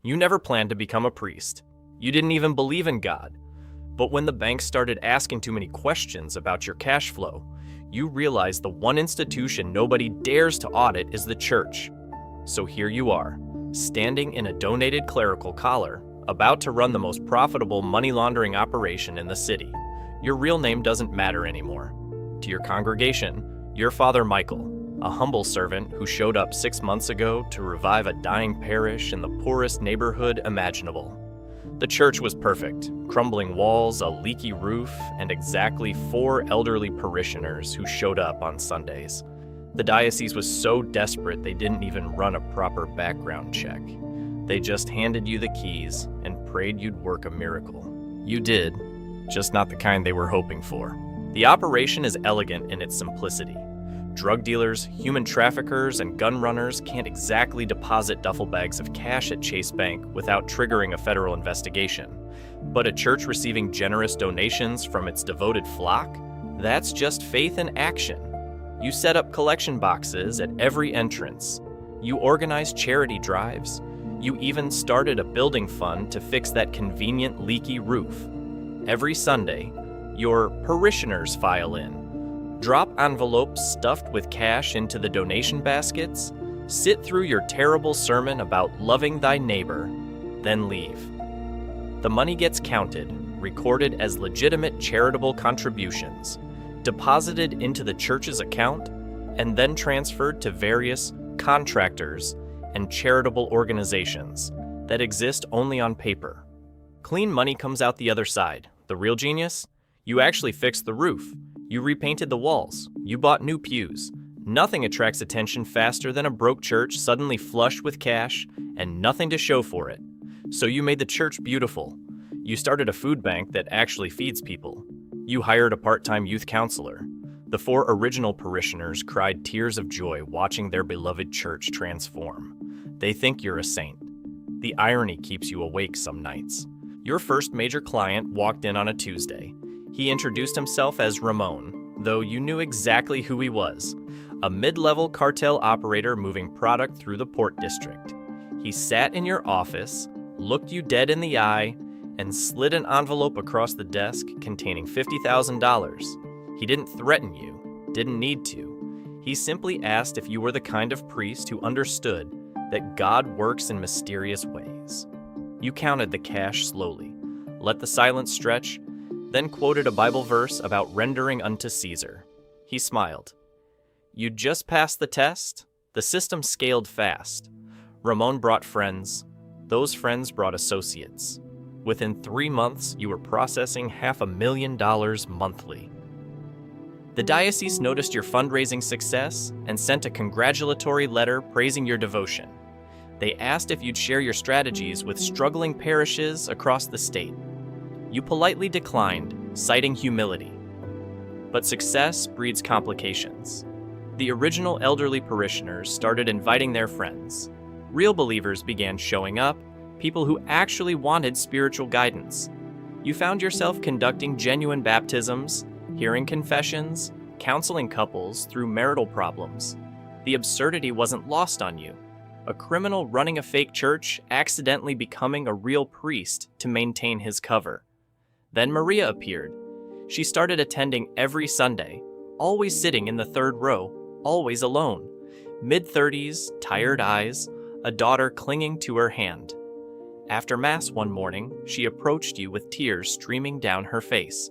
You never planned to become a priest. You didn't even believe in God. But when the bank started asking too many questions about your cash flow, you realized the one institution nobody dares to audit is the church. So here you are, standing in a donated clerical collar, about to run the most profitable money laundering operation in the city. Your real name doesn't matter anymore. To your congregation, you're Father Michael, a humble servant who showed up 6 months ago to revive a dying parish in the poorest neighborhood imaginable. The church was perfect, crumbling walls, a leaky roof, and exactly 4 elderly parishioners who showed up on Sundays. The diocese was so desperate they didn't even run a proper background check. They just handed you the keys and prayed you'd work a miracle. You did, just not the kind they were hoping for. The operation is elegant in its simplicity. Drug dealers, human traffickers, and gun runners can't exactly deposit duffel bags of cash at Chase Bank without triggering a federal investigation. But a church receiving generous donations from its devoted flock? That's just faith in action. You set up collection boxes at every entrance. You organized charity drives. You even started a building fund to fix that convenient leaky roof. Every Sunday, your parishioners file in. Drop envelopes stuffed with cash into the donation baskets, sit through your terrible sermon about loving thy neighbor, then leave. The money gets counted, recorded as legitimate charitable contributions, deposited into the church's account, and then transferred to various contractors and charitable organizations that exist only on paper. Clean money comes out the other side. The real genius? You actually fixed the roof. You repainted the walls. You bought new pews. Nothing attracts attention faster than a broke church suddenly flush with cash and nothing to show for it. So you made the church beautiful. You started a food bank that actually feeds people. You hired a part-time youth counselor. The 4 original parishioners cried tears of joy watching their beloved church transform. They think you're a saint. The irony keeps you awake some nights. Your first major client walked in on a Tuesday. He introduced himself as Ramon, though you knew exactly who he was, a mid-level cartel operator moving product through the Port District. He sat in your office, looked you dead in the eye, and slid an envelope across the desk containing $50,000. He didn't threaten you, didn't need to. He simply asked if you were the kind of priest who understood that God works in mysterious ways. You counted the cash slowly, let the silence stretch, then quoted a Bible verse about rendering unto Caesar. He smiled. You'd just passed the test? The system scaled fast. Ramon brought friends. Those friends brought associates. Within 3 months, you were processing $500,000 monthly. The diocese noticed your fundraising success and sent a congratulatory letter praising your devotion. They asked if you'd share your strategies with struggling parishes across the state. You politely declined, citing humility. But success breeds complications. The original elderly parishioners started inviting their friends. Real believers began showing up, people who actually wanted spiritual guidance. You found yourself conducting genuine baptisms, hearing confessions, counseling couples through marital problems. The absurdity wasn't lost on you. A criminal running a fake church accidentally becoming a real priest to maintain his cover. Then Maria appeared. She started attending every Sunday, always sitting in the 3rd row, always alone. Mid-30s, tired eyes, a daughter clinging to her hand. After Mass one morning, she approached you with tears streaming down her face.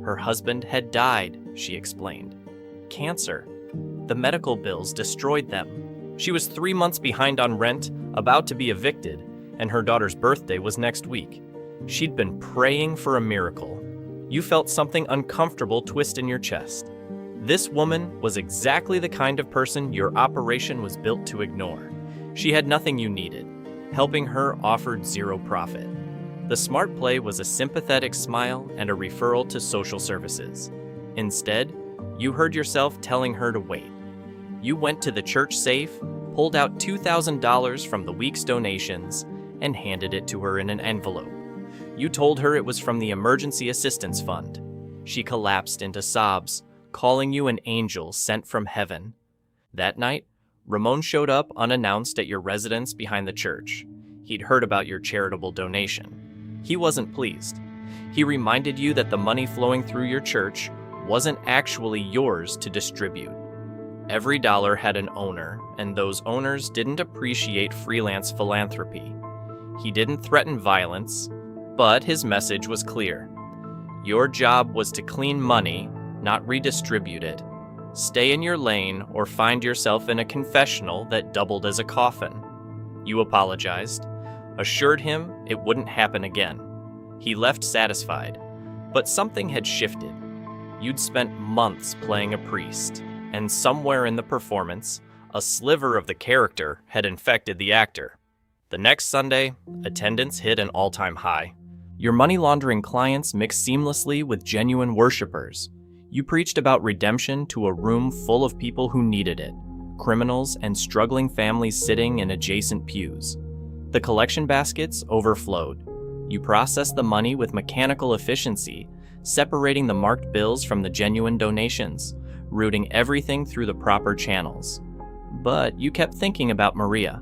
Her husband had died, she explained. Cancer. The medical bills destroyed them. She was 3 months behind on rent, about to be evicted, and her daughter's birthday was next week. She'd been praying for a miracle. You felt something uncomfortable twist in your chest. This woman was exactly the kind of person your operation was built to ignore. She had nothing you needed. Helping her offered zero profit. The smart play was a sympathetic smile and a referral to social services. Instead, you heard yourself telling her to wait. You went to the church safe, pulled out $2,000 from the week's donations, and handed it to her in an envelope. You told her it was from the Emergency Assistance Fund. She collapsed into sobs, calling you an angel sent from heaven. That night, Ramon showed up unannounced at your residence behind the church. He'd heard about your charitable donation. He wasn't pleased. He reminded you that the money flowing through your church wasn't actually yours to distribute. Every dollar had an owner, and those owners didn't appreciate freelance philanthropy. He didn't threaten violence, but his message was clear. Your job was to clean money, not redistribute it. Stay in your lane or find yourself in a confessional that doubled as a coffin. You apologized, assured him it wouldn't happen again. He left satisfied, but something had shifted. You'd spent months playing a priest, and somewhere in the performance, a sliver of the character had infected the actor. The next Sunday, attendance hit an all-time high. Your money laundering clients mixed seamlessly with genuine worshipers. You preached about redemption to a room full of people who needed it, criminals and struggling families sitting in adjacent pews. The collection baskets overflowed. You processed the money with mechanical efficiency, separating the marked bills from the genuine donations, routing everything through the proper channels. But you kept thinking about Maria,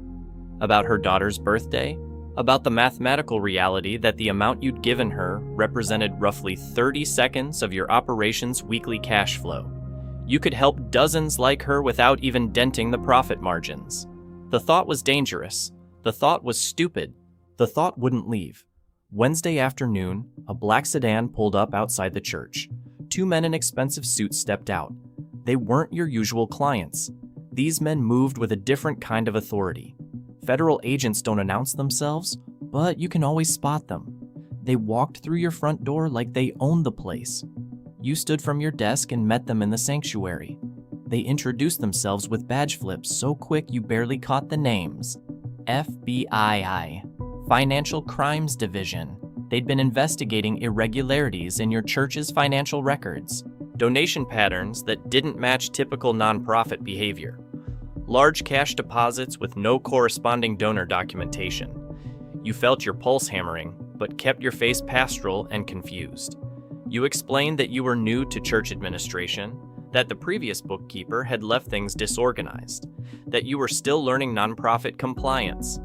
about her daughter's birthday, about the mathematical reality that the amount you'd given her represented roughly 30 seconds of your operation's weekly cash flow. You could help dozens like her without even denting the profit margins. The thought was dangerous. The thought was stupid. The thought wouldn't leave. Wednesday afternoon, a black sedan pulled up outside the church. Two men in expensive suits stepped out. They weren't your usual clients. These men moved with a different kind of authority. Federal agents don't announce themselves, but you can always spot them. They walked through your front door like they owned the place. You stood from your desk and met them in the sanctuary. They introduced themselves with badge flips so quick you barely caught the names. FBI, Financial Crimes Division. They'd been investigating irregularities in your church's financial records. Donation patterns that didn't match typical nonprofit behavior. Large cash deposits with no corresponding donor documentation. You felt your pulse hammering, but kept your face pastoral and confused. You explained that you were new to church administration, that the previous bookkeeper had left things disorganized, that you were still learning nonprofit compliance.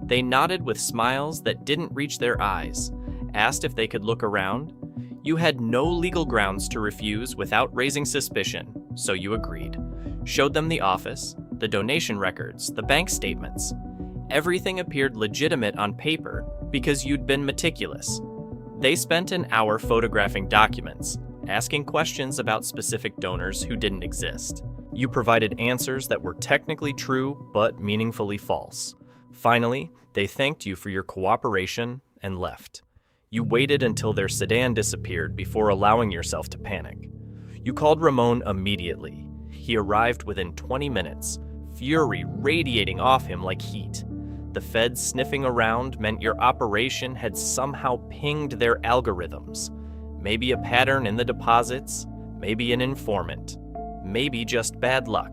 They nodded with smiles that didn't reach their eyes, asked if they could look around. You had no legal grounds to refuse without raising suspicion, so you agreed. Showed them the office, the donation records, the bank statements. Everything appeared legitimate on paper because you'd been meticulous. They spent an hour photographing documents, asking questions about specific donors who didn't exist. You provided answers that were technically true but meaningfully false. Finally, they thanked you for your cooperation and left. You waited until their sedan disappeared before allowing yourself to panic. You called Ramon immediately. He arrived within 20 minutes, fury radiating off him like heat. The feds sniffing around meant your operation had somehow pinged their algorithms. Maybe a pattern in the deposits, maybe an informant, maybe just bad luck.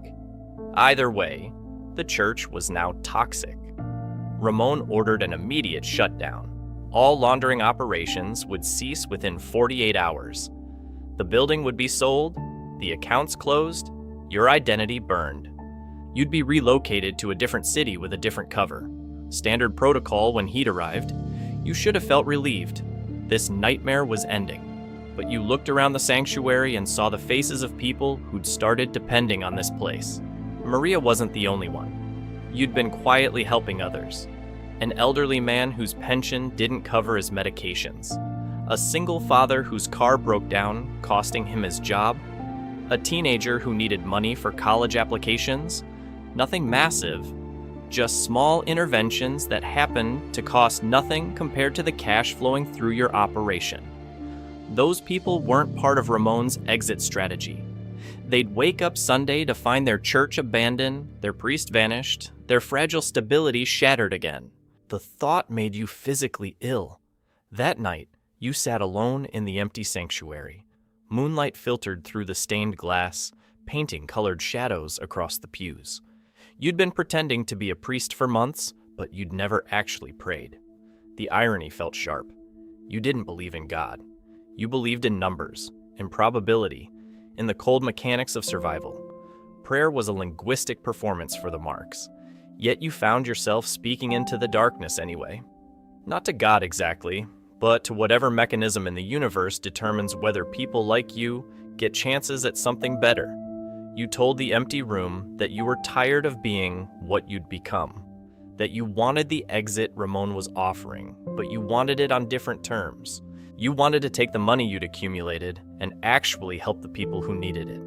Either way, the church was now toxic. Ramon ordered an immediate shutdown. All laundering operations would cease within 48 hours. The building would be sold, the accounts closed, your identity burned. You'd be relocated to a different city with a different cover. Standard protocol when he'd arrived. You should have felt relieved. This nightmare was ending. But you looked around the sanctuary and saw the faces of people who'd started depending on this place. Maria wasn't the only one. You'd been quietly helping others. An elderly man whose pension didn't cover his medications. A single father whose car broke down, costing him his job. A teenager who needed money for college applications. Nothing massive, just small interventions that happened to cost nothing compared to the cash flowing through your operation. Those people weren't part of Ramon's exit strategy. They'd wake up Sunday to find their church abandoned, their priest vanished, their fragile stability shattered again. The thought made you physically ill. That night, you sat alone in the empty sanctuary. Moonlight filtered through the stained glass, painting colored shadows across the pews. You'd been pretending to be a priest for months, but you'd never actually prayed. The irony felt sharp. You didn't believe in God. You believed in numbers, in probability, in the cold mechanics of survival. Prayer was a linguistic performance for the marks. Yet you found yourself speaking into the darkness anyway. Not to God exactly, but to whatever mechanism in the universe determines whether people like you get chances at something better. You told the empty room that you were tired of being what you'd become, that you wanted the exit Ramon was offering, but you wanted it on different terms. You wanted to take the money you'd accumulated and actually help the people who needed it.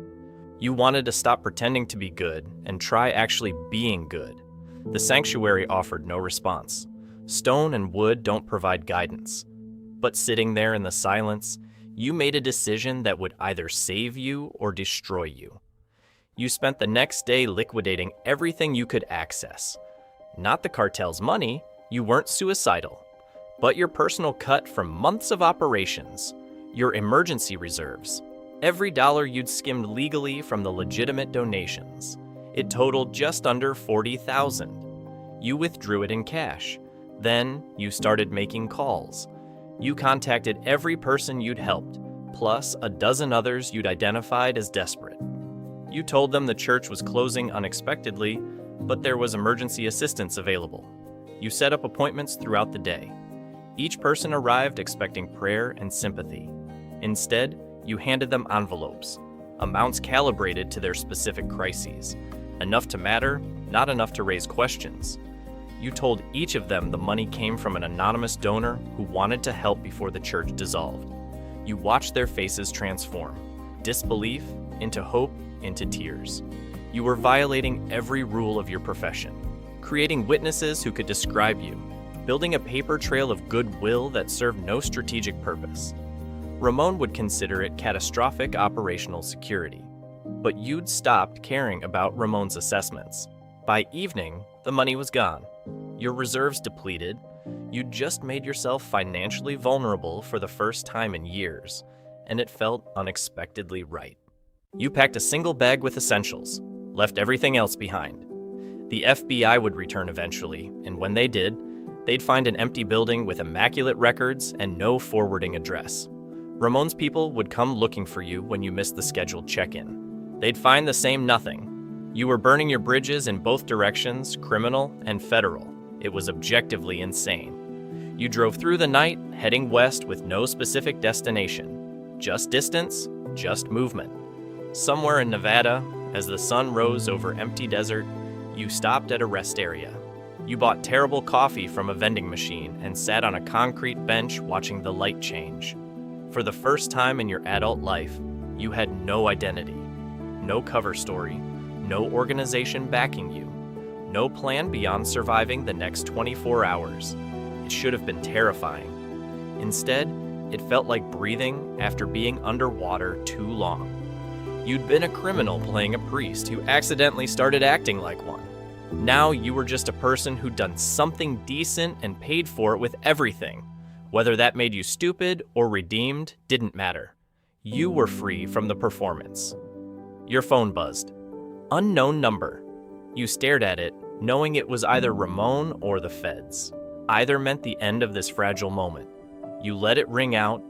You wanted to stop pretending to be good and try actually being good. The sanctuary offered no response. Stone and wood don't provide guidance. But sitting there in the silence, you made a decision that would either save you or destroy you. You spent the next day liquidating everything you could access. Not the cartel's money, you weren't suicidal, but your personal cut from months of operations, your emergency reserves, every dollar you'd skimmed legally from the legitimate donations. It totaled just under $40,000. You withdrew it in cash. Then you started making calls. You contacted every person you'd helped, plus a dozen others you'd identified as desperate. You told them the church was closing unexpectedly, but there was emergency assistance available. You set up appointments throughout the day. Each person arrived expecting prayer and sympathy. Instead, you handed them envelopes, amounts calibrated to their specific crises, enough to matter, not enough to raise questions. You told each of them the money came from an anonymous donor who wanted to help before the church dissolved. You watched their faces transform, disbelief into hope into tears. You were violating every rule of your profession, creating witnesses who could describe you, building a paper trail of goodwill that served no strategic purpose. Ramon would consider it catastrophic operational security, but you'd stopped caring about Ramon's assessments. By evening, the money was gone. Your reserves depleted. You'd just made yourself financially vulnerable for the first time in years, and it felt unexpectedly right. You packed a single bag with essentials, left everything else behind. The FBI would return eventually, and when they did, they'd find an empty building with immaculate records and no forwarding address. Ramon's people would come looking for you when you missed the scheduled check-in. They'd find the same nothing. You were burning your bridges in both directions, criminal and federal. It was objectively insane. You drove through the night, heading west with no specific destination. Just distance, just movement. Somewhere in Nevada, as the sun rose over empty desert, you stopped at a rest area. You bought terrible coffee from a vending machine and sat on a concrete bench watching the light change. For the first time in your adult life, you had no identity, no cover story, no organization backing you, no plan beyond surviving the next 24 hours. It should have been terrifying. Instead, it felt like breathing after being underwater too long. You'd been a criminal playing a priest who accidentally started acting like one. Now you were just a person who'd done something decent and paid for it with everything. Whether that made you stupid or redeemed didn't matter. You were free from the performance. Your phone buzzed. Unknown number. You stared at it, knowing it was either Ramon or the feds. Either meant the end of this fragile moment. You let it ring out,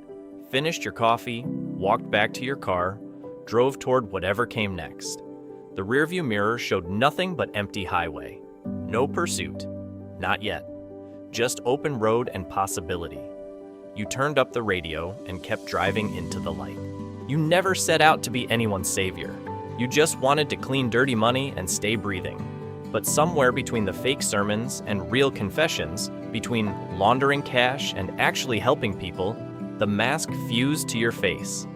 finished your coffee, walked back to your car, drove toward whatever came next. The rearview mirror showed nothing but empty highway. No pursuit. Not yet. Just open road and possibility. You turned up the radio and kept driving into the light. You never set out to be anyone's savior. You just wanted to clean dirty money and stay breathing. But somewhere between the fake sermons and real confessions, between laundering cash and actually helping people, the mask fused to your face.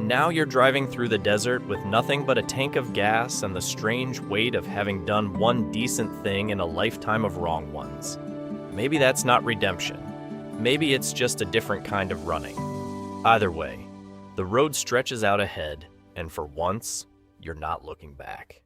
Now you're driving through the desert with nothing but a tank of gas and the strange weight of having done one decent thing in a lifetime of wrong ones. Maybe that's not redemption. Maybe it's just a different kind of running. Either way, the road stretches out ahead, and for once, you're not looking back.